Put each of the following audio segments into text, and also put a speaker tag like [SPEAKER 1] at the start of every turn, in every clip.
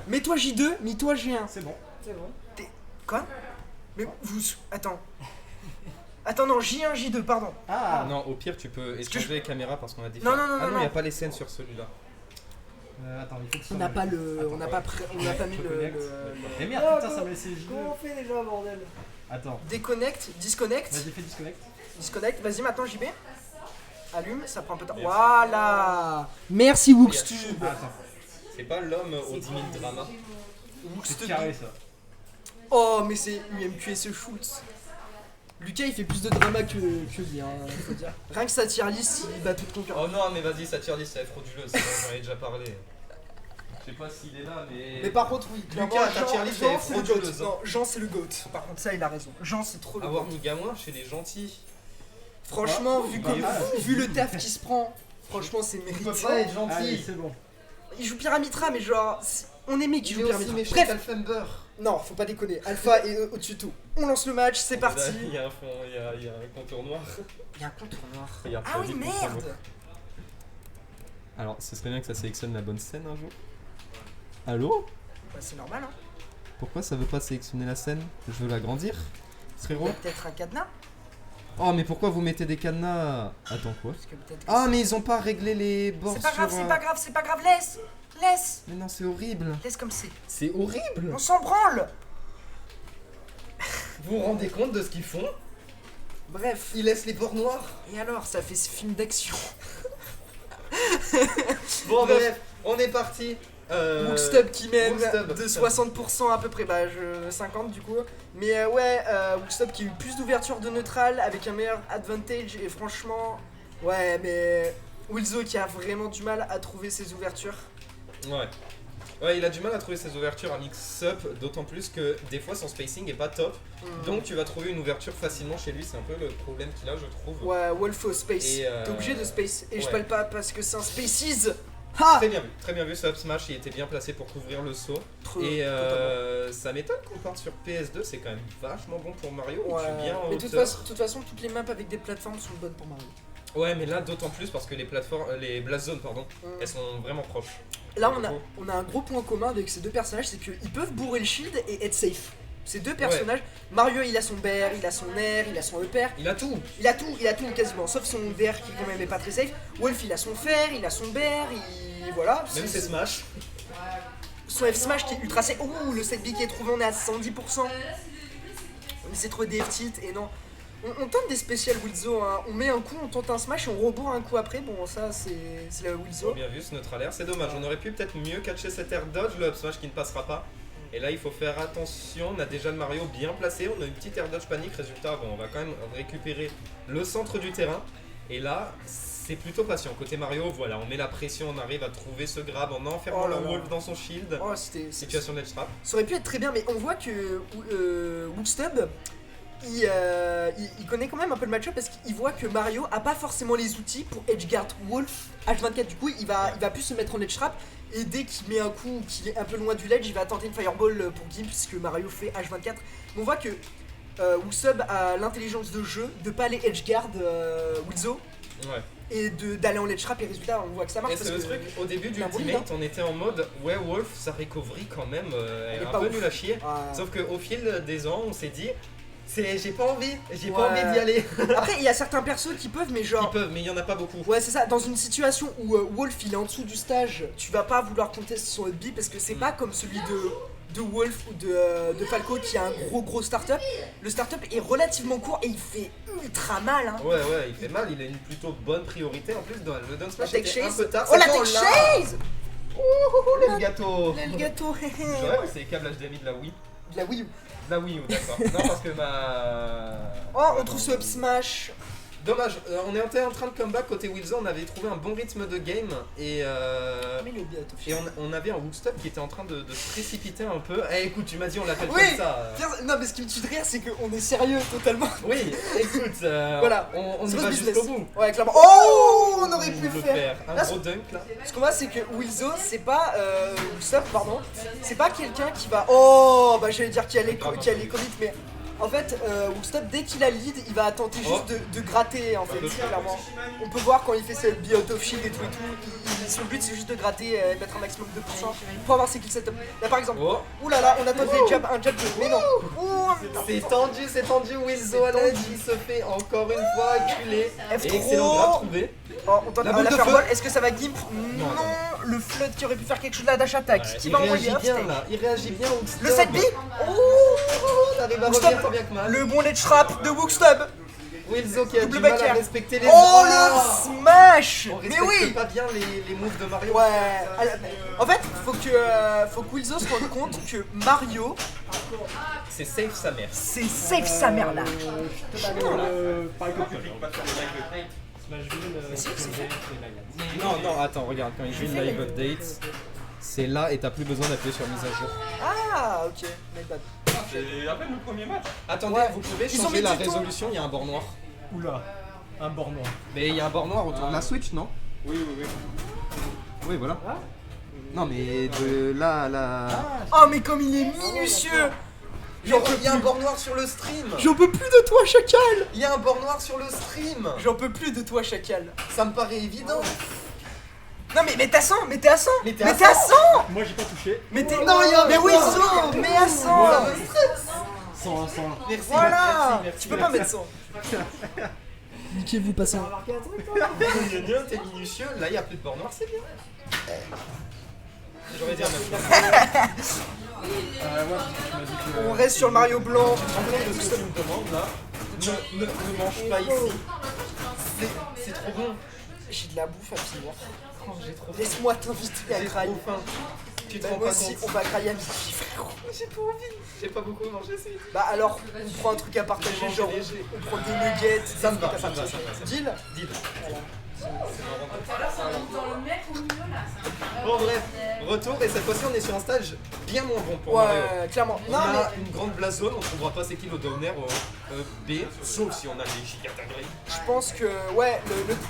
[SPEAKER 1] Mets-toi J2, mets-toi G1.
[SPEAKER 2] C'est bon.
[SPEAKER 1] Quoi? Mais vous... Attends. Attends, non, J1, J2, pardon.
[SPEAKER 2] Ah
[SPEAKER 3] Non, au pire, tu peux échanger les caméras parce qu'on a différents.
[SPEAKER 1] Non, non, non,
[SPEAKER 3] Ah
[SPEAKER 1] non,
[SPEAKER 3] non, il n'y a
[SPEAKER 1] non.
[SPEAKER 3] pas les scènes sur celui-là.
[SPEAKER 2] Attends, il faut que ça
[SPEAKER 1] On n'a
[SPEAKER 2] me-
[SPEAKER 1] pas le...
[SPEAKER 2] Attends,
[SPEAKER 1] On n'a
[SPEAKER 2] ouais.
[SPEAKER 1] pas, on n'a pas mis
[SPEAKER 3] Je
[SPEAKER 1] le...
[SPEAKER 3] connecte.
[SPEAKER 2] Eh merde,
[SPEAKER 1] Oh,
[SPEAKER 2] putain, ça
[SPEAKER 1] comment-
[SPEAKER 2] m'a laissé les
[SPEAKER 1] Comment on fait déjà, bordel?
[SPEAKER 2] Attends,
[SPEAKER 1] Déconnecte, disconnect.
[SPEAKER 2] vas-y, fais disconnect.
[SPEAKER 1] Disconnect, vas-y maintenant JB. Allume, ça prend un peu de temps.
[SPEAKER 3] Merci.
[SPEAKER 1] Voilà. Merci Wookstube.
[SPEAKER 2] Ah, attends,
[SPEAKER 3] C'est pas l'homme aux 10 000 dramas.
[SPEAKER 2] c'est
[SPEAKER 1] Wookstube.
[SPEAKER 2] carré ça.
[SPEAKER 1] Oh mais c'est UMQSE Schultz. Lucas il fait plus de drama que lui, hein, faut dire. Rien que sa tier list, il bat toute concurrence.
[SPEAKER 3] Oh non, mais vas-y, sa tier list, elle est frauduleuse. J'en ai déjà parlé. Je sais pas s'il est là, mais.
[SPEAKER 1] Mais par contre, oui,
[SPEAKER 3] Lucas,
[SPEAKER 1] clairement,
[SPEAKER 3] ta
[SPEAKER 1] Jean,
[SPEAKER 3] tier list,
[SPEAKER 1] Jean,
[SPEAKER 3] elle est
[SPEAKER 1] c'est le
[SPEAKER 3] frauduleuse,
[SPEAKER 1] GOAT.
[SPEAKER 3] hein.
[SPEAKER 1] Non, Jean c'est le GOAT. Par contre, ça il a raison. Jean c'est trop le
[SPEAKER 3] Avoir
[SPEAKER 1] GOAT.
[SPEAKER 3] mis gamin chez les gentils.
[SPEAKER 1] Franchement, vu,
[SPEAKER 2] bah,
[SPEAKER 1] vu le taf qu'il se prend, franchement c'est
[SPEAKER 3] Il
[SPEAKER 1] mérité.
[SPEAKER 3] peut pas être
[SPEAKER 2] Allez,
[SPEAKER 3] gentil.
[SPEAKER 2] c'est bon.
[SPEAKER 1] Il joue Pyramitra, mais genre, on aimait qu'il
[SPEAKER 3] Il est
[SPEAKER 1] joue
[SPEAKER 3] aussi
[SPEAKER 1] Pyramitra.
[SPEAKER 3] méchant
[SPEAKER 1] Bref,
[SPEAKER 3] qu'Alfember.
[SPEAKER 1] non, faut pas déconner. Alpha est au-dessus de tout. On lance le match, c'est parti.
[SPEAKER 3] Il y a un fond, il y a un contour noir.
[SPEAKER 1] Il y a un contre noir.
[SPEAKER 3] Regarde,
[SPEAKER 1] Ah
[SPEAKER 3] ça
[SPEAKER 1] oui,
[SPEAKER 3] dit contre noir.
[SPEAKER 1] merde.
[SPEAKER 3] Alors, ce serait bien que ça sélectionne la bonne scène un jour. Allô?
[SPEAKER 1] Bah, c'est normal, hein.
[SPEAKER 3] Pourquoi ça veut pas sélectionner la scène? Je veux l'agrandir,
[SPEAKER 1] Il y
[SPEAKER 3] frérot.
[SPEAKER 1] a peut-être un cadenas.
[SPEAKER 3] Oh, mais pourquoi vous mettez des cadenas? Attends, quoi?
[SPEAKER 1] Parce que peut-être que
[SPEAKER 3] Ah, mais ils ont pas réglé les bords
[SPEAKER 1] c'est pas grave,
[SPEAKER 3] sur,
[SPEAKER 1] c'est pas grave, c'est pas grave, laisse. Laisse.
[SPEAKER 3] Mais non, c'est horrible.
[SPEAKER 1] Laisse comme c'est.
[SPEAKER 3] C'est horrible.
[SPEAKER 1] On s'en branle.
[SPEAKER 3] Vous vous rendez compte de ce qu'ils font?
[SPEAKER 1] Bref.
[SPEAKER 3] Ils laissent les bords noirs.
[SPEAKER 1] Et alors, ça fait ce film d'action.
[SPEAKER 3] Bon,
[SPEAKER 1] Bref.
[SPEAKER 3] bref, on est parti.
[SPEAKER 1] Wookstub qui mène
[SPEAKER 3] Wookstub.
[SPEAKER 1] de 60% à peu près, bah 50 du coup. Mais Wookstub qui a eu plus d'ouverture de neutral avec un meilleur advantage et franchement, ouais, mais Wilzo qui a vraiment du mal à trouver ses ouvertures.
[SPEAKER 3] Ouais. Ouais, il a du mal à trouver ses ouvertures à mix-up, d'autant plus que des fois son spacing est pas top. Donc tu vas trouver une ouverture facilement chez lui, c'est un peu le problème qu'il a, je trouve.
[SPEAKER 1] Ouais, Wolfo Space.
[SPEAKER 3] Et,
[SPEAKER 1] T'es obligé de Space. Et je
[SPEAKER 3] ouais.
[SPEAKER 1] parle pas parce que c'est un Spaces. Ha
[SPEAKER 3] Très bien vu ce up smash, il était bien placé pour couvrir le saut. Et ça m'étonne qu'on parte sur PS2, c'est quand même vachement bon pour Mario. Il tue bien en
[SPEAKER 1] Mais de
[SPEAKER 3] hauteur.
[SPEAKER 1] toute façon, toutes les mains avec des plateformes sont bonnes pour Mario.
[SPEAKER 3] Ouais, mais là d'autant plus parce que les plateformes, les blast zones, pardon,
[SPEAKER 1] Mm.
[SPEAKER 3] elles sont vraiment proches.
[SPEAKER 1] Là, on a un gros point commun avec ces deux personnages, c'est qu'ils peuvent bourrer le shield et être safe. Ces deux personnages, Mario il a son BR, il a son air, il a son upper,
[SPEAKER 3] Il a tout.
[SPEAKER 1] il a tout quasiment, sauf son VR qui quand même est pas très safe. Wolf il a son fer, il a son BR, voilà.
[SPEAKER 3] Même ses smash.
[SPEAKER 1] Son F smash qui est ultra safe. Ouh, le set B qui est trouvé, on est à 110%. On essaie de trouver des F-tilt et non. On tente des spéciales Wilzo, hein. On met un coup, on tente un smash et on rebourre un coup après. Bon, ça c'est la Wilzo.
[SPEAKER 3] Bien vu ce neutral air, c'est dommage. On aurait pu peut-être mieux catcher cet air dodge, le up smash qui ne passera pas. Et là il faut faire attention, on a déjà le Mario bien placé, on a une petite air dodge panique, résultat bon on va quand même récupérer le centre du terrain. Et là c'est plutôt patient, côté Mario voilà on met la pression, on arrive à trouver ce grab en enfermant
[SPEAKER 1] Oh là
[SPEAKER 3] la
[SPEAKER 1] là.
[SPEAKER 3] Wolf dans son shield.
[SPEAKER 1] Oh, c'était.
[SPEAKER 3] Situation d'edge trap.
[SPEAKER 1] Ça aurait pu être très bien, mais on voit que Wookstub, il connaît quand même un peu le match-up parce qu'il voit que Mario a pas forcément les outils pour edgeguard Wolf H24. Du coup, il va plus se mettre en edge trap et dès qu'il met un coup qu'il est un peu loin du ledge, il va tenter une fireball pour Gimp puisque Mario fait H24. Mais on voit que Wookstub a l'intelligence de jeu de pas aller edgeguard Wilzo
[SPEAKER 3] Ouais.
[SPEAKER 1] et d'aller en edge trap et résultat, on voit que ça marche.
[SPEAKER 3] Et c'est
[SPEAKER 1] parce
[SPEAKER 3] le
[SPEAKER 1] que
[SPEAKER 3] truc, au début du
[SPEAKER 1] il a un bon lead,
[SPEAKER 3] ultimate on était en mode ouais Wolf sa recovery quand même elle
[SPEAKER 1] Elle
[SPEAKER 3] est
[SPEAKER 1] est
[SPEAKER 3] un
[SPEAKER 1] pas
[SPEAKER 3] peu
[SPEAKER 1] ouf.
[SPEAKER 3] nulle à chier.
[SPEAKER 1] Ah.
[SPEAKER 3] Sauf qu'au fil des ans on s'est dit j'ai pas envie
[SPEAKER 1] Ouais.
[SPEAKER 3] d'y aller.
[SPEAKER 1] Après, il y a certains persos qui peuvent, mais genre.
[SPEAKER 3] Ils peuvent mais il y en a pas beaucoup.
[SPEAKER 1] Ouais, c'est ça, dans une situation où Wolf il est en dessous du stage, tu vas pas vouloir contester son up B parce que c'est pas comme celui de Wolf ou de Falco qui a un gros startup. Le startup est relativement court et il fait ultra mal, hein.
[SPEAKER 3] Ouais, il fait mal, il a une plutôt bonne priorité en plus dans le down
[SPEAKER 1] La
[SPEAKER 3] smash
[SPEAKER 1] tech
[SPEAKER 3] était un
[SPEAKER 1] chase.
[SPEAKER 3] peu tard.
[SPEAKER 1] Oh la
[SPEAKER 3] C'est
[SPEAKER 1] tech
[SPEAKER 3] quand, là
[SPEAKER 1] chase.
[SPEAKER 3] Oh le gâteau.
[SPEAKER 1] Le gâteau.
[SPEAKER 3] Ouais, c'est les câbles HDMI de la Wii.
[SPEAKER 1] De la Wii U.
[SPEAKER 3] De la Wii U, d'accord. Non, parce que ma.
[SPEAKER 1] Oh, on trouve ce up smash.
[SPEAKER 3] Dommage, on était en train de comeback côté Wilson, on avait trouvé un bon rythme de game et
[SPEAKER 1] Mais le bientôt.
[SPEAKER 3] et on avait un Wookstub qui était en train de se précipiter un peu. Eh écoute, tu m'as dit on l'appelle
[SPEAKER 1] Oui.
[SPEAKER 3] comme ça.
[SPEAKER 1] Non, mais ce qui me tue de rire, c'est qu'on est sérieux totalement.
[SPEAKER 3] Oui, écoute,
[SPEAKER 1] Voilà.
[SPEAKER 3] on y
[SPEAKER 1] C'est
[SPEAKER 3] va
[SPEAKER 1] votre business.
[SPEAKER 3] jusqu'au bout.
[SPEAKER 1] Ouais, clairement. Oh, on aurait pu
[SPEAKER 3] le
[SPEAKER 1] le faire.
[SPEAKER 3] Un
[SPEAKER 1] Là,
[SPEAKER 3] gros dunk là.
[SPEAKER 1] Ce qu'on voit, c'est que Wilzo, c'est pas. Wookstub, pardon. C'est pas quelqu'un qui va. Oh, bah j'allais dire qu'il allait commit, mais. En fait, Wookstop, dès qu'il a le lead, il va tenter juste de gratter en fait, clairement. On peut voir quand il fait ce be out of shield et tout, son but c'est juste de gratter et mettre un maximum de pourcents pour avoir ses kills setup. Là par exemple, ouh là là, on attend un jab de. Mais non!
[SPEAKER 3] C'est tendu, Wilzo Aled, il se fait encore une fois acculer.
[SPEAKER 1] F3.
[SPEAKER 3] Et excellent grab trouvé.
[SPEAKER 1] Oh, on tente
[SPEAKER 3] La
[SPEAKER 1] la
[SPEAKER 3] boule de
[SPEAKER 1] fireball,
[SPEAKER 3] feu.
[SPEAKER 1] est-ce que ça va gimp? Non, le flood qui aurait pu faire quelque chose là, dash attack. Qui
[SPEAKER 3] Il
[SPEAKER 1] va
[SPEAKER 3] réagit
[SPEAKER 1] envoyer
[SPEAKER 3] bien là, il réagit bien Wookstop.
[SPEAKER 1] le side B?
[SPEAKER 3] T'arrives à
[SPEAKER 1] Wookstop,
[SPEAKER 3] revenir tant bien que mal.
[SPEAKER 1] le bon ledge trap de Wookstop.
[SPEAKER 3] Wilzo qui a
[SPEAKER 1] Double
[SPEAKER 3] du mal
[SPEAKER 1] backer.
[SPEAKER 3] à respecter les
[SPEAKER 1] Oh le smash!
[SPEAKER 3] On
[SPEAKER 1] Mais
[SPEAKER 3] respecte
[SPEAKER 1] oui!
[SPEAKER 3] pas bien les moves de Mario.
[SPEAKER 1] Ouais. En fait, faut que Wilzo se rende compte que Mario,
[SPEAKER 3] C'est safe sa mère.
[SPEAKER 1] c'est safe sa mère là.
[SPEAKER 2] Pareil que public, pas sur les
[SPEAKER 3] Non, attends, regarde, quand il joue une live update, c'est là et t'as plus besoin d'appuyer sur mise à jour.
[SPEAKER 1] Ah, ok. My bad.
[SPEAKER 2] C'est à peine le premier match.
[SPEAKER 3] Attendez,
[SPEAKER 1] Ouais.
[SPEAKER 3] vous pouvez
[SPEAKER 1] Ils ont
[SPEAKER 3] changer
[SPEAKER 1] mis
[SPEAKER 3] la
[SPEAKER 1] du temps.
[SPEAKER 3] résolution, il y a un bord noir.
[SPEAKER 2] Oula, un bord noir.
[SPEAKER 3] Mais il y a un bord noir autour de la Switch, non?
[SPEAKER 2] Oui.
[SPEAKER 3] Oui, voilà. Non, mais de là à la...
[SPEAKER 1] Oh, mais comme il est minutieux!
[SPEAKER 3] Genre, il y a un bord noir sur le stream.
[SPEAKER 1] J'en peux plus de toi, Chacal!
[SPEAKER 3] Il y a un bord noir sur le stream.
[SPEAKER 1] J'en peux plus de toi, Chacal.
[SPEAKER 3] Ça me paraît évident.
[SPEAKER 1] Non, mais t'es à 100! Mais t'es à 100!
[SPEAKER 3] Mais t'es
[SPEAKER 1] Mais
[SPEAKER 3] à
[SPEAKER 1] t'es à 100!
[SPEAKER 2] Moi j'ai pas touché.
[SPEAKER 1] Mais t'es.
[SPEAKER 3] Non, il y a un
[SPEAKER 1] Mais
[SPEAKER 3] bord
[SPEAKER 1] Wilzo!
[SPEAKER 3] noir.
[SPEAKER 1] Mais à 100!
[SPEAKER 3] Voilà.
[SPEAKER 2] 100.
[SPEAKER 3] Merci.
[SPEAKER 1] Voilà!
[SPEAKER 3] merci,
[SPEAKER 1] Tu peux pas mettre 100. Niquez-vous, passez un.
[SPEAKER 3] T'es minutieux, là il y a plus de bord noir, c'est bien. J'aurais dit un même chose.
[SPEAKER 1] On reste sur le Mario blanc.
[SPEAKER 3] En fait, de ce que tu me demandes là, ne mange pas ici. C'est trop bon.
[SPEAKER 1] J'ai de la bouffe à finir.
[SPEAKER 3] Oh, j'ai trop faim.
[SPEAKER 1] Laisse-moi t'inviter à
[SPEAKER 3] J'ai
[SPEAKER 1] grailler.
[SPEAKER 3] trop faim. Tu te
[SPEAKER 1] Bah,
[SPEAKER 3] rends
[SPEAKER 1] moi
[SPEAKER 3] pas
[SPEAKER 1] aussi,
[SPEAKER 3] compte.
[SPEAKER 1] on va grailler à midi, frérot.
[SPEAKER 3] J'ai pas envie. J'ai pas beaucoup mangé, c'est
[SPEAKER 1] Bah alors, on prend un truc à partager,
[SPEAKER 3] J'ai mangé
[SPEAKER 1] genre
[SPEAKER 3] léger.
[SPEAKER 1] on prend des nuggets,
[SPEAKER 3] Ça me
[SPEAKER 1] des
[SPEAKER 3] va,
[SPEAKER 1] trucs à
[SPEAKER 3] ça me va,
[SPEAKER 1] partager.
[SPEAKER 3] ça me va.
[SPEAKER 1] Deal?
[SPEAKER 3] Deal.
[SPEAKER 4] Dans le mec au milieu là, c'est
[SPEAKER 3] Bon bref, retour et cette fois-ci on est sur un stage bien moins bon pour Mario.
[SPEAKER 1] Ouais, clairement.
[SPEAKER 3] On
[SPEAKER 1] Non
[SPEAKER 3] a
[SPEAKER 1] mais
[SPEAKER 3] une grande blasone, on trouvera pas c'est qui le downer au B, sauf si on a les gigatagris.
[SPEAKER 1] je pense que ouais,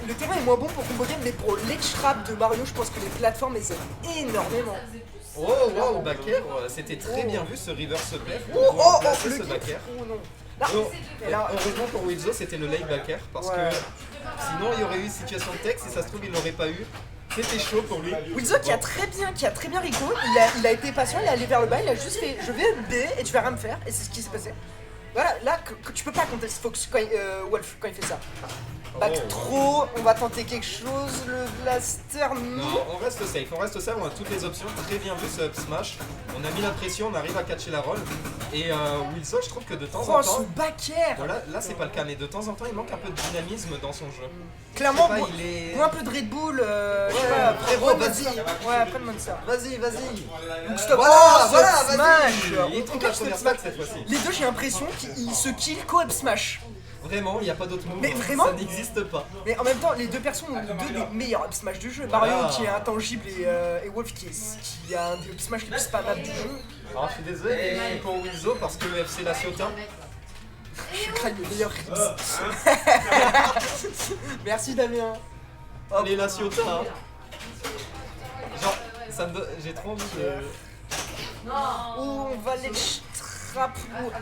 [SPEAKER 1] le terrain est moins bon pour combo game, mais pour l'edge trap de Mario, je pense que les plateformes les aident énormément.
[SPEAKER 3] Oh wow, backer, c'était très bien vu ce reverse play.
[SPEAKER 1] Oh,
[SPEAKER 3] On va placer
[SPEAKER 1] le
[SPEAKER 3] ce
[SPEAKER 1] kick.
[SPEAKER 3] backer.
[SPEAKER 1] Oh non. Là,
[SPEAKER 3] Oh,
[SPEAKER 1] et là,
[SPEAKER 3] heureusement pour Wilzo c'était le late backer parce
[SPEAKER 1] Ouais.
[SPEAKER 3] que sinon il y aurait eu situation de tech, si ça se trouve il l'aurait pas eu. C'était chaud pour lui.
[SPEAKER 1] Wilzo qui a très bien Rico, il a été patient, il est allé vers le bas, il a juste fait je vais B et tu vas rien me faire, et c'est ce qui s'est passé. Voilà, là que tu peux pas contester Fox quand Wolf quand il fait ça. Back
[SPEAKER 3] Oh.
[SPEAKER 1] trop, on va tenter quelque chose, le blaster
[SPEAKER 3] Non, on reste safe, on a toutes les options, très bien vu ce up smash. On a mis la pression, on arrive à catcher la roll. Et Wilson, je trouve que de temps en
[SPEAKER 1] Oh son
[SPEAKER 3] temps,
[SPEAKER 1] back air.
[SPEAKER 3] voilà, là c'est pas le cas, mais de temps en temps il manque un peu de dynamisme dans son jeu.
[SPEAKER 1] Clairement,
[SPEAKER 3] Je sais pas,
[SPEAKER 1] bois-
[SPEAKER 3] il est...
[SPEAKER 1] bois un peu de Red Bull, je sais
[SPEAKER 3] Ouais,
[SPEAKER 1] pas,
[SPEAKER 3] frérot,
[SPEAKER 1] prends le
[SPEAKER 3] vas-y.
[SPEAKER 1] Monster. Ouais, après le Monster.
[SPEAKER 3] Vas-y.
[SPEAKER 1] Donc stop.
[SPEAKER 3] Voilà,
[SPEAKER 1] Oh,
[SPEAKER 3] voilà,
[SPEAKER 1] ce
[SPEAKER 3] vas-y.
[SPEAKER 1] smash.
[SPEAKER 3] Il trouve la première stack cette fois-ci.
[SPEAKER 1] Les deux, j'ai l'impression qu'ils se kill co-up smash.
[SPEAKER 3] Vraiment, il n'y a pas d'autre move.
[SPEAKER 1] Mais vraiment
[SPEAKER 3] Ça n'existe pas.
[SPEAKER 1] Mais en même temps, les deux personnes ont deux des meilleurs up smash du jeu.
[SPEAKER 3] Voilà.
[SPEAKER 1] Mario qui est intangible et Wolf qui a un des up smash les plus spammables du jeu.
[SPEAKER 3] Alors je suis désolé mais pour Wilzo parce que FC La Ciotat.
[SPEAKER 1] Je crains le meilleur rips. Merci Damien.
[SPEAKER 3] Les La Ciotat. Hein. Genre, ça me donne... j'ai trop envie de...
[SPEAKER 1] Oh, on va les trap.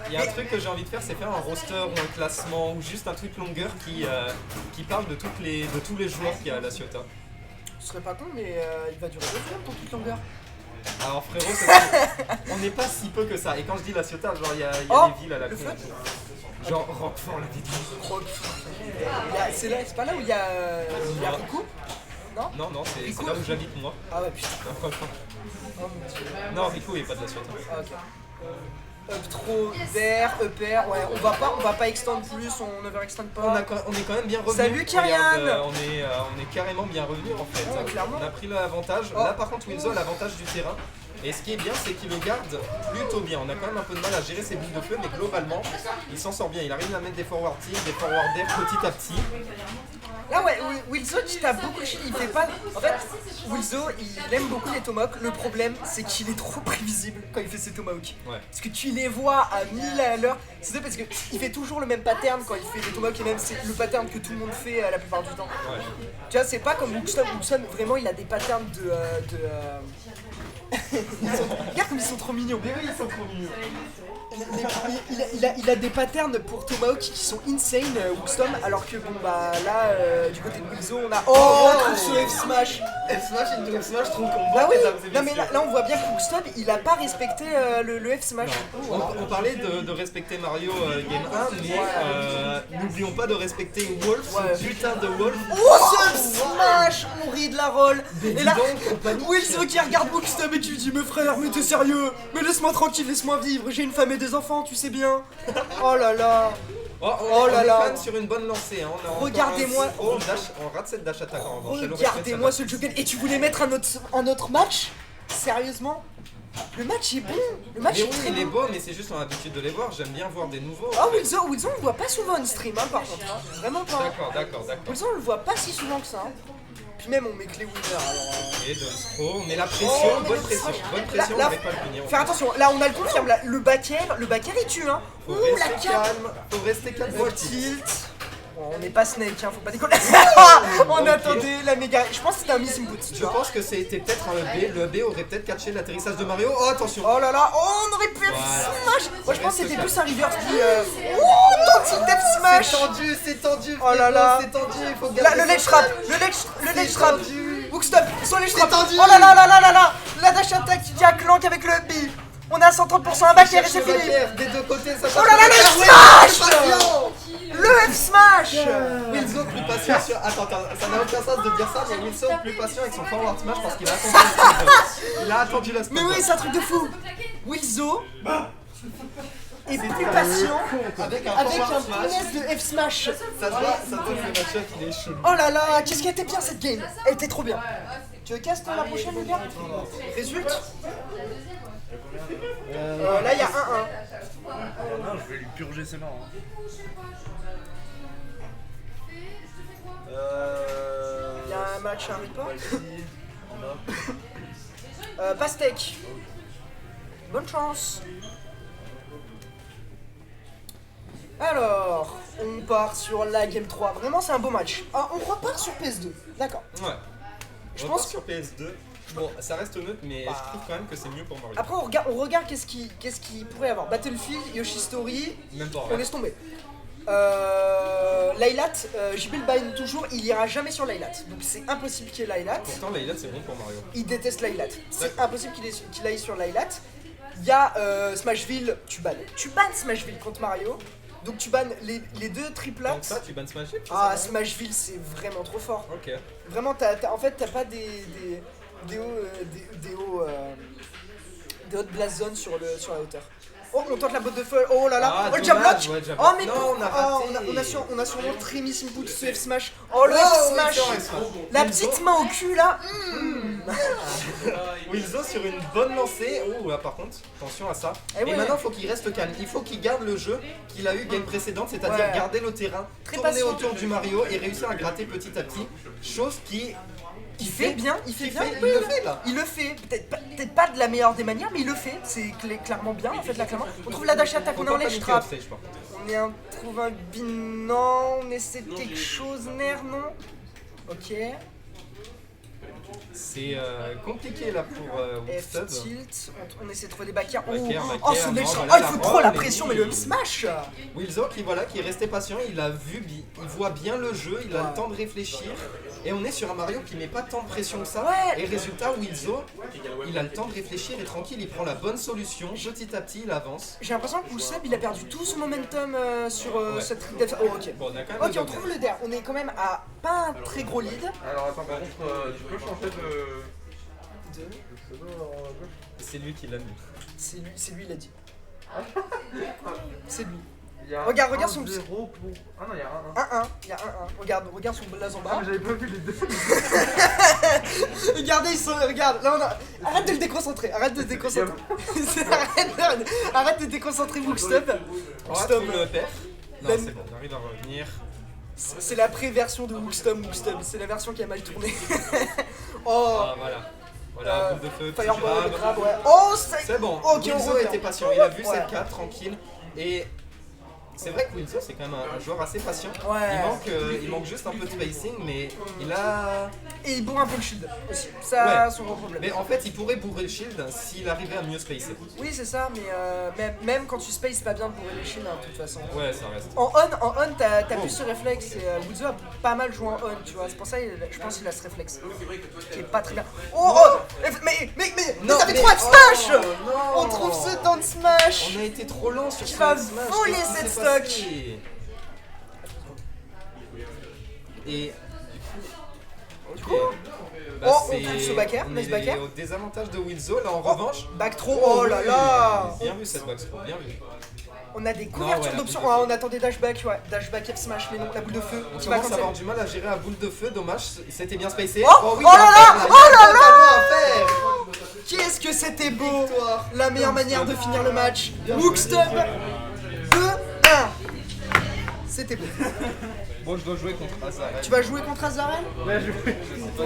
[SPEAKER 3] Il y a un truc que j'ai envie de faire, c'est faire un roster ou un classement ou juste un truc longueur qui parle de tous les joueurs qu'il y a à La Ciotat.
[SPEAKER 1] Ce serait pas con, mais il va durer 2 heures pour toute longueur.
[SPEAKER 3] Alors frérot, on n'est pas si peu que ça. Et quand je dis La Ciotat, genre il y a
[SPEAKER 1] Oh,
[SPEAKER 3] des villes à la
[SPEAKER 1] le
[SPEAKER 3] con.
[SPEAKER 1] flood.
[SPEAKER 3] Genre Roquefort la ville.
[SPEAKER 1] C'est pas là où il y a Rico? Non?
[SPEAKER 3] Non, c'est
[SPEAKER 1] Rico.
[SPEAKER 3] là où j'habite moi.
[SPEAKER 1] Ah ouais, putain.
[SPEAKER 3] Non, Roquefort.
[SPEAKER 1] Oh mon dieu.
[SPEAKER 3] Non, Rico il est pas de La Ciotat.
[SPEAKER 1] Ah, ok. Up trop, vert, upper, ouais, on va pas extend plus, on overextend pas.
[SPEAKER 3] On est quand même bien revenu.
[SPEAKER 1] Salut, Kyrian.
[SPEAKER 3] Regarde, on est carrément bien revenu en fait.
[SPEAKER 1] Ouais, clairement.
[SPEAKER 3] On a pris l'avantage.
[SPEAKER 1] Oh.
[SPEAKER 3] Là par contre Wilson a l'avantage du terrain. Et ce qui est bien c'est qu'il le garde plutôt bien. On a quand même un peu de mal à gérer ses boules de feu mais globalement il s'en sort bien. Il arrive à mettre des forward tilt, des forward air petit à petit.
[SPEAKER 1] Là ouais, Wilzo qui tape beaucoup de shit, il fait pas... En fait, Wilzo il aime beaucoup les tomahawks, le problème c'est qu'il est trop prévisible quand il fait ses tomahawks.
[SPEAKER 3] Ouais.
[SPEAKER 1] Parce que tu les vois à 1000 à l'heure, c'est ça parce que il fait toujours le même pattern quand il fait les tomahawks et même c'est le pattern que tout le monde fait la plupart du temps.
[SPEAKER 3] Ouais.
[SPEAKER 1] Tu vois, c'est pas comme Wookstop, vraiment il a des patterns de Regarde comme ils sont trop mignons.
[SPEAKER 3] Mais oui, ils sont trop mignons.
[SPEAKER 1] Il a des patterns pour Tomahawk qui sont insane, Wookstom, alors que bon bah là, du côté de Wilzo, on a. Oh, on trouve ce F-Smash.
[SPEAKER 3] F-Smash, into F-Smash, trop combo.
[SPEAKER 1] Bah oui,
[SPEAKER 3] mesdames et
[SPEAKER 1] non mais
[SPEAKER 3] messieurs.
[SPEAKER 1] là on voit bien que Wookstom, il a pas respecté le F-Smash.
[SPEAKER 3] On parlait de respecter Mario Game 1, mais n'oublions pas de respecter Wolf,
[SPEAKER 1] Ouais.
[SPEAKER 3] ce putain de Wolf.
[SPEAKER 1] Oh ce F-Smash, on rit de la roll. Et là,
[SPEAKER 3] compagnie.
[SPEAKER 1] Wilzo qui regarde Wookstom et tu lui dis mais frère, mais t'es sérieux? Mais laisse-moi tranquille, laisse-moi vivre, j'ai une femme et des enfants, tu sais bien. Oh là là.
[SPEAKER 3] Oh
[SPEAKER 1] là
[SPEAKER 3] là
[SPEAKER 1] là.
[SPEAKER 3] là, sur une bonne lancée. Hein. On a encore
[SPEAKER 1] Regardez-moi.
[SPEAKER 3] Oh, on rate cette dash attaque en revanche. Elle aurait pu
[SPEAKER 1] Regardez-moi
[SPEAKER 3] être
[SPEAKER 1] ce Joken. Et tu voulais mettre un autre match? Sérieusement? Le match est bon. Le match
[SPEAKER 3] Mais
[SPEAKER 1] est
[SPEAKER 3] oui,
[SPEAKER 1] très
[SPEAKER 3] il est
[SPEAKER 1] bon.
[SPEAKER 3] beau, mais c'est juste on a l'habitude de les voir. J'aime bien voir des nouveaux.
[SPEAKER 1] Ah, Wilson, on le voit pas souvent en stream, hein, par contre. Hein. Vraiment pas.
[SPEAKER 3] D'accord.
[SPEAKER 1] Wilson, on le voit pas si souvent que ça. Hein. Puis même, on met que les winners. Alors,
[SPEAKER 3] Et Dunstro, on met la pression,
[SPEAKER 1] Oh, mais
[SPEAKER 3] bonne
[SPEAKER 1] le
[SPEAKER 3] pression,
[SPEAKER 1] Smash.
[SPEAKER 3] bonne pression,
[SPEAKER 1] Là,
[SPEAKER 3] on n'arrête pas le punir.
[SPEAKER 1] faire attention, là on a le confirme, là, le backer il tue hein.
[SPEAKER 3] Faut
[SPEAKER 1] Ouh la
[SPEAKER 3] rester
[SPEAKER 1] cape.
[SPEAKER 3] calme, faut rester calme.
[SPEAKER 1] Le tilt. Bon, on n'est pas Snake, hein, faut pas déconner. On
[SPEAKER 3] Ok.
[SPEAKER 1] attendait la méga. Je pense que c'était un miss input. Tu
[SPEAKER 3] Je
[SPEAKER 1] vois.
[SPEAKER 3] pense que c'était peut-être un B. Le B aurait peut-être catché l'atterrissage de Mario. Oh attention.
[SPEAKER 1] Oh là là, oh on aurait pu
[SPEAKER 3] Voilà.
[SPEAKER 1] F-Smash. Moi je pense que
[SPEAKER 3] Reste
[SPEAKER 1] c'était
[SPEAKER 3] calme.
[SPEAKER 1] plus un reverse qui. Oh, ton tilt F-Smash.
[SPEAKER 3] C'est tendu.
[SPEAKER 1] Oh là là.
[SPEAKER 3] C'est tendu, il faut
[SPEAKER 1] Là,
[SPEAKER 3] garder
[SPEAKER 1] le
[SPEAKER 3] ça
[SPEAKER 1] ledge trap,
[SPEAKER 3] frais.
[SPEAKER 1] le ledge trap.
[SPEAKER 3] tendu.
[SPEAKER 1] Hookstop, sur les trap.
[SPEAKER 3] tendu.
[SPEAKER 1] Oh là là là là là là. La dash attack qui a Clank avec le B. On est à 130%, un backer et c'est fini.
[SPEAKER 3] Des deux côtés, ça
[SPEAKER 1] Oh là là, le F-Smash. Le F-Smash.
[SPEAKER 3] Wilson plus patient sur... Attends, ça n'a aucun sens de dire ça, mais Wilson plus patient avec son forward smash parce qu'il a attendu le spot. Il a attendu la spot.
[SPEAKER 1] Mais oui, c'est un truc de fou. Wilzo est plus patient
[SPEAKER 3] Avec un
[SPEAKER 1] avec
[SPEAKER 3] forward
[SPEAKER 1] un
[SPEAKER 3] smash,
[SPEAKER 1] finesse de F-Smash.
[SPEAKER 3] ça se voit le match-up, il est chaud.
[SPEAKER 1] Oh là là, qu'est-ce qui était bien cette game. Elle était trop bien. Tu veux cast la prochaine, les gars? Résulte. Là, il y a 1-1.
[SPEAKER 2] Non, je vais lui purger ses mains. Hein.
[SPEAKER 1] Il y a un match à report. Pastèque. Bonne chance. Alors, on part sur la game 3. Vraiment, c'est un beau match. Ah, on repart sur PS2. D'accord.
[SPEAKER 3] Ouais.
[SPEAKER 1] Je
[SPEAKER 3] On
[SPEAKER 1] pense
[SPEAKER 3] repart sur PS2. Bon, ça reste neutre, mais
[SPEAKER 1] Bah.
[SPEAKER 3] je trouve quand même que c'est mieux pour Mario.
[SPEAKER 1] Après, on regarde qu'est-ce qu'il pourrait y avoir. Battlefield, Yoshi Story,
[SPEAKER 3] Même pas,
[SPEAKER 1] on
[SPEAKER 3] ouais.
[SPEAKER 1] laisse tomber. Laylat, JB le Bain toujours, il ira jamais sur Laylat. Donc c'est impossible qu'il y ait Laylat.
[SPEAKER 3] Pourtant, Layla, c'est bon pour Mario.
[SPEAKER 1] Il déteste Laylat. C'est impossible qu'il aille sur Laylat. Il y a Smashville, tu bannes. Tu bannes Smashville contre Mario. Donc tu bannes les deux triplats.
[SPEAKER 3] Donc ça, tu bannes Smash Hit,
[SPEAKER 1] Ah,
[SPEAKER 3] ça,
[SPEAKER 1] Smashville, c'est vraiment trop fort.
[SPEAKER 3] Ok.
[SPEAKER 1] Vraiment, en fait, t'as pas des hautes blast zones sur la hauteur. Oh, on tente la botte de feu. Oh là là.
[SPEAKER 3] Ah,
[SPEAKER 1] Oh, le jab
[SPEAKER 3] dommage,
[SPEAKER 1] block.
[SPEAKER 3] ouais, jab
[SPEAKER 1] Oh,
[SPEAKER 3] block.
[SPEAKER 1] mais
[SPEAKER 3] Non,
[SPEAKER 1] pour-
[SPEAKER 3] on a raté.
[SPEAKER 1] on a sûrement très miss input ce F smash. Oh, le F
[SPEAKER 3] Oh,
[SPEAKER 1] smash.
[SPEAKER 3] oui, c'est vrai,
[SPEAKER 1] La petite main au cul là.
[SPEAKER 3] Wilzo sur une bonne lancée. Oh là par contre, attention à ça.
[SPEAKER 1] Eh
[SPEAKER 3] Et
[SPEAKER 1] ouais.
[SPEAKER 3] maintenant, il faut qu'il reste calme. Il faut qu'il garde le jeu qu'il a eu game précédente, c'est-à-dire
[SPEAKER 1] Ouais.
[SPEAKER 3] garder le terrain,
[SPEAKER 1] Très
[SPEAKER 3] tourner
[SPEAKER 1] patient.
[SPEAKER 3] autour du Mario et réussir à gratter petit à petit. Chose qui
[SPEAKER 1] Il fait bien, il fait bien.
[SPEAKER 3] il le fait là.
[SPEAKER 1] Il le fait, peut-être pas de la meilleure des manières, mais il le fait. C'est clairement bien en fait là clairement. On trouve la dash attack, on est en ledge trap.
[SPEAKER 3] Stage, par contre.
[SPEAKER 1] Trouve un bin, non, on essaie de quelque chose, Ner, non. Ok,
[SPEAKER 3] C'est compliqué là pour
[SPEAKER 1] F
[SPEAKER 3] Woodstub.
[SPEAKER 1] tilt, on essaie de trouver des backers. Oh,
[SPEAKER 3] Backer,
[SPEAKER 1] oh, son
[SPEAKER 3] non,
[SPEAKER 1] ledge trap,
[SPEAKER 3] voilà,
[SPEAKER 1] il faut
[SPEAKER 3] la
[SPEAKER 1] trop la
[SPEAKER 3] roll,
[SPEAKER 1] pression, mais
[SPEAKER 3] mais
[SPEAKER 1] le smash.
[SPEAKER 3] Wilzo qui est resté patient, il a vu, il voit bien le jeu, il a
[SPEAKER 1] Ouais.
[SPEAKER 3] le temps de réfléchir. Et on est sur un Mario qui met pas tant de pression que ça.
[SPEAKER 1] Ouais.
[SPEAKER 3] Et résultat, Wilzo, il a le temps de réfléchir et tranquille, il prend la bonne solution. Petit à petit, il avance.
[SPEAKER 1] J'ai l'impression que Woolseb il a perdu tout son momentum sur
[SPEAKER 3] Ouais.
[SPEAKER 1] cette trick def. Oh, ok.
[SPEAKER 3] Bon, on a quand même
[SPEAKER 1] Ok,
[SPEAKER 3] le
[SPEAKER 1] on
[SPEAKER 3] dog
[SPEAKER 1] trouve le der. On est quand même à pas un très gros lead.
[SPEAKER 2] Alors attends, par contre, tu peux changer de.
[SPEAKER 1] Deux.
[SPEAKER 2] de pseudo à gauche.
[SPEAKER 3] C'est lui qui l'a mis.
[SPEAKER 1] C'est lui, il a dit. C'est lui.
[SPEAKER 2] Il y a
[SPEAKER 1] Regarde
[SPEAKER 2] un
[SPEAKER 1] son-
[SPEAKER 2] 0 pour. Ah non, il y a un 1.
[SPEAKER 1] 1-1, il y a 1-1. Regarde son blaze en
[SPEAKER 2] Ah,
[SPEAKER 1] bas.
[SPEAKER 2] mais j'avais pas vu les deux.
[SPEAKER 1] Regardez, regarde, là on a. Arrête de le déconcentrer, arrête de te déconcentrer. Arrête de déconcentrer Wookstub.
[SPEAKER 3] On va trouver le père. Non,
[SPEAKER 1] Ben-
[SPEAKER 3] c'est bon, on arrive à revenir.
[SPEAKER 1] C'est la pré-version de Wookstub. C'est la version qui a mal tourné. Oh,
[SPEAKER 3] Ah, voilà. Voilà, boule de feu, petit
[SPEAKER 1] Fireball,
[SPEAKER 3] grab.
[SPEAKER 1] grab, ouais. Oh, ça.
[SPEAKER 3] C'est bon,
[SPEAKER 1] Ok, on
[SPEAKER 3] Wilzo
[SPEAKER 1] revient.
[SPEAKER 3] était patient, il a vu
[SPEAKER 1] Ouais.
[SPEAKER 3] cette 4 tranquille. Et c'est vrai que Wilzo c'est quand même un joueur assez patient.
[SPEAKER 1] Ouais.
[SPEAKER 3] Il manque juste un peu de spacing, mais il a.
[SPEAKER 1] Et il bourre un peu le shield aussi. Ça,
[SPEAKER 3] Ouais.
[SPEAKER 1] son gros problème.
[SPEAKER 3] Mais en fait, il pourrait bourrer le shield s'il arrivait à mieux spacer.
[SPEAKER 1] Oui, c'est ça, mais même quand tu spaces, c'est pas bien de bourrer les shields hein, de toute façon.
[SPEAKER 3] Ouais, ça reste.
[SPEAKER 1] En on, t'as plus ce réflexe. Et Wilzo a pas mal joué en on, tu vois. C'est pour ça, je pense qu'il a ce réflexe. Qui est pas très bien. Oh, mais ça fait 3 de smash.
[SPEAKER 3] non.
[SPEAKER 1] On trouve ce temps de smash.
[SPEAKER 3] On a été trop lent sur
[SPEAKER 1] Tu
[SPEAKER 3] ce
[SPEAKER 1] vas
[SPEAKER 3] smash.
[SPEAKER 1] voler
[SPEAKER 3] Qu'est-ce qui
[SPEAKER 1] cette
[SPEAKER 3] s'est
[SPEAKER 1] stock.
[SPEAKER 3] passé? Et du coup,
[SPEAKER 1] oh, on trouve ce backer, nice backer.
[SPEAKER 3] au désavantage de Wilzo là en revanche.
[SPEAKER 1] Back throw, oh là là.
[SPEAKER 3] Bien vu cette back throw, bien vu.
[SPEAKER 1] On a des couvertures
[SPEAKER 3] ouais,
[SPEAKER 1] d'options.
[SPEAKER 3] la boule de
[SPEAKER 1] Ah, on attendait dashback, ouais. Dashback F smash, mais non, la boule de feu.
[SPEAKER 3] On
[SPEAKER 1] Qui va
[SPEAKER 3] commence à
[SPEAKER 1] cancel.
[SPEAKER 3] avoir du mal à gérer la boule de feu, dommage, c'était bien spacé.
[SPEAKER 1] Oh,
[SPEAKER 3] oui,
[SPEAKER 1] oh là là,
[SPEAKER 3] il y a totalement à faire.
[SPEAKER 1] Qu'est-ce que c'était beau.
[SPEAKER 3] Victoire.
[SPEAKER 1] La meilleure manière de finir le match.
[SPEAKER 3] Bien
[SPEAKER 1] Wookstub 2-1. C'était beau.
[SPEAKER 3] Bon, je dois jouer contre Azarel.
[SPEAKER 1] Tu vas jouer contre Azarel?
[SPEAKER 2] Ouais, je...
[SPEAKER 3] Je sais pas